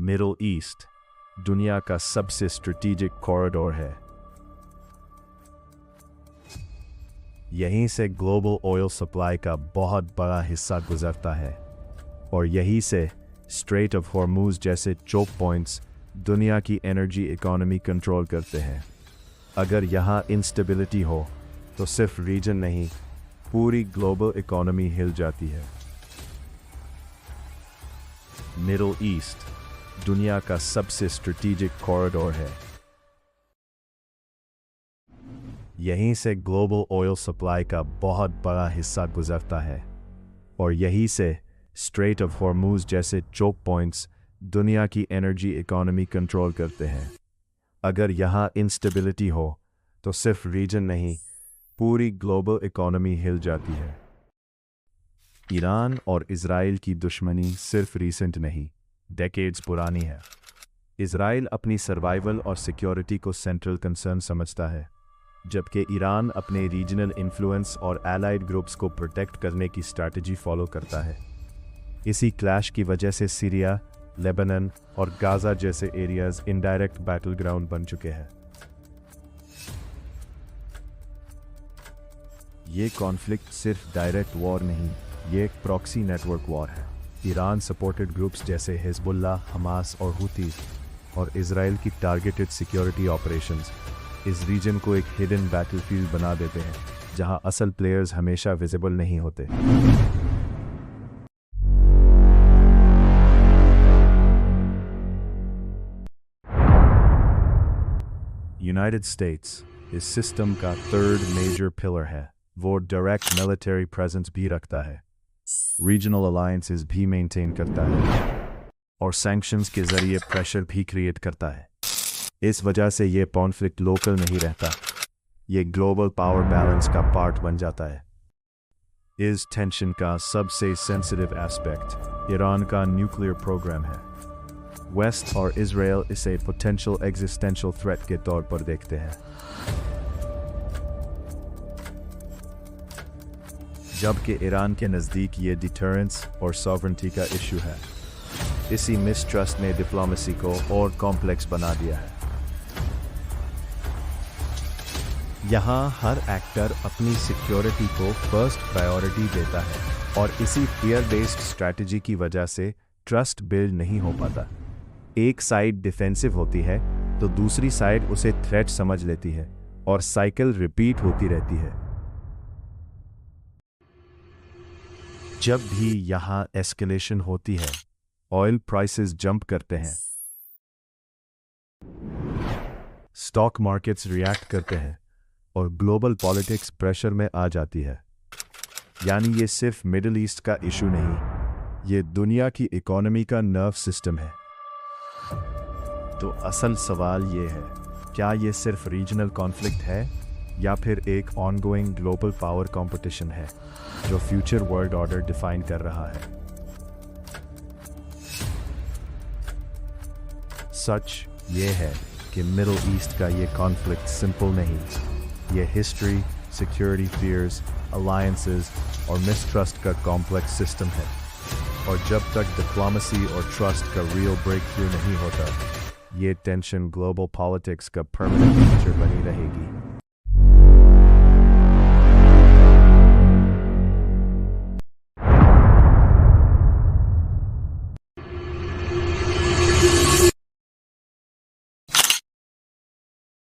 Middle east दुनिया का सबसे स्ट्रेटेजिक कॉरिडोर है। यहीं से ग्लोबल ऑयल सप्लाई का बहुत बड़ा हिस्सा गुजरता है और यहीं से स्ट्रेट ऑफ हॉर्मूज जैसे चोक पॉइंट्स दुनिया की एनर्जी इकोनॉमी कंट्रोल करते हैं। अगर यहाँ इंस्टेबिलिटी हो तो सिर्फ रीजन नहीं, पूरी ग्लोबल इकोनॉमी हिल जाती है। मिडिल ईस्ट दुनिया का सबसे स्ट्रेटेजिक कॉरिडोर है। यहीं से ग्लोबल ऑयल सप्लाई का बहुत बड़ा हिस्सा गुजरता है और यहीं से स्ट्रेट ऑफ हॉर्मूज जैसे चोक पॉइंट्स दुनिया की एनर्जी इकोनॉमी कंट्रोल करते हैं। अगर यहाँ इंस्टेबिलिटी हो तो सिर्फ रीजन नहीं, पूरी ग्लोबल इकोनॉमी हिल जाती है। ईरान और इजराइल की दुश्मनी सिर्फ रीसेंट नहीं, डेकेड्स पुरानी है। इजराइल अपनी सर्वाइवल और सिक्योरिटी को सेंट्रल कंसर्न समझता है, जबकि ईरान अपने रीजनल इन्फ्लुएंस और एलाइड ग्रुप्स को प्रोटेक्ट करने की स्ट्रैटेजी फॉलो करता है। इसी क्लैश की वजह से सीरिया, लेबनान और गाजा जैसे एरियाज इनडायरेक्ट बैटल ग्राउंड बन चुके हैं। ये कॉन्फ्लिक्ट सिर्फ डायरेक्ट वॉर नहीं, ये एक प्रॉक्सी नेटवर्क वॉर है। ईरान सपोर्टेड ग्रुप्स जैसे हिजबुल्लाह, हमास और हुती और इजराइल की टारगेटेड सिक्योरिटी ऑपरेशंस इस रीजन को एक हिडन बैटलफील्ड बना देते हैं, जहां असल प्लेयर्स हमेशा विजिबल नहीं होते। यूनाइटेड स्टेट्स इस सिस्टम का थर्ड मेजर पिलर है। वो डायरेक्ट मिलिट्री प्रेजेंस भी रखता है, रीजनल अलायंसेस भी मेंटेन करता है और सैंक्शंस के जरिए प्रेशर भी क्रिएट करता है। इस वजह से ये कॉन्फ्लिक्ट लोकल नहीं रहता, ये ग्लोबल पावर बैलेंस का पार्ट बन जाता है। इस टेंशन का सबसे सेंसिटिव एस्पेक्ट ईरान का न्यूक्लियर प्रोग्राम है। वेस्ट और इजराइल इसे पोटेंशियल एग्जिस्टेंशियल थ्रेट के तौर पर देखते हैं, जबकि ईरान के नज़दीक ये डिटरेंस और सॉवरेंटी का इशू है। इसी मिसट्रस्ट ने डिप्लोमेसी को और कॉम्प्लेक्स बना दिया है। यहाँ हर एक्टर अपनी सिक्योरिटी को फर्स्ट प्रायोरिटी देता है और इसी फियर बेस्ड स्ट्रैटेजी की वजह से ट्रस्ट बिल्ड नहीं हो पाता। एक साइड डिफेंसिव होती है तो दूसरी साइड उसे थ्रेट समझ लेती है और साइकिल रिपीट होती रहती है। जब भी यहाँ एस्केलेशन होती है, ऑयल प्राइसेस जंप करते हैं, स्टॉक मार्केट्स रिएक्ट करते हैं और ग्लोबल पॉलिटिक्स प्रेशर में आ जाती है। यानी ये सिर्फ मिडिल ईस्ट का इशू नहीं, ये दुनिया की इकोनॉमी का नर्व सिस्टम है। तो असल सवाल ये है, क्या ये सिर्फ रीजनल कॉन्फ्लिक्ट है या फिर एक ऑनगोइंग ग्लोबल पावर कंपटीशन है जो फ्यूचर वर्ल्ड ऑर्डर डिफाइन कर रहा है? सच ये है कि मिडिल ईस्ट का ये कॉन्फ्लिक्ट सिंपल नहीं, ये हिस्ट्री, सिक्योरिटी फियर्स, अलायंसेस और मिसट्रस्ट का कॉम्प्लेक्स सिस्टम है। और जब तक डिप्लोमेसी और ट्रस्ट का रियल ब्रेक थ्रू नहीं होता, ये टेंशन ग्लोबल पॉलिटिक्स का परमानेंट फीचर बनी रहेगी।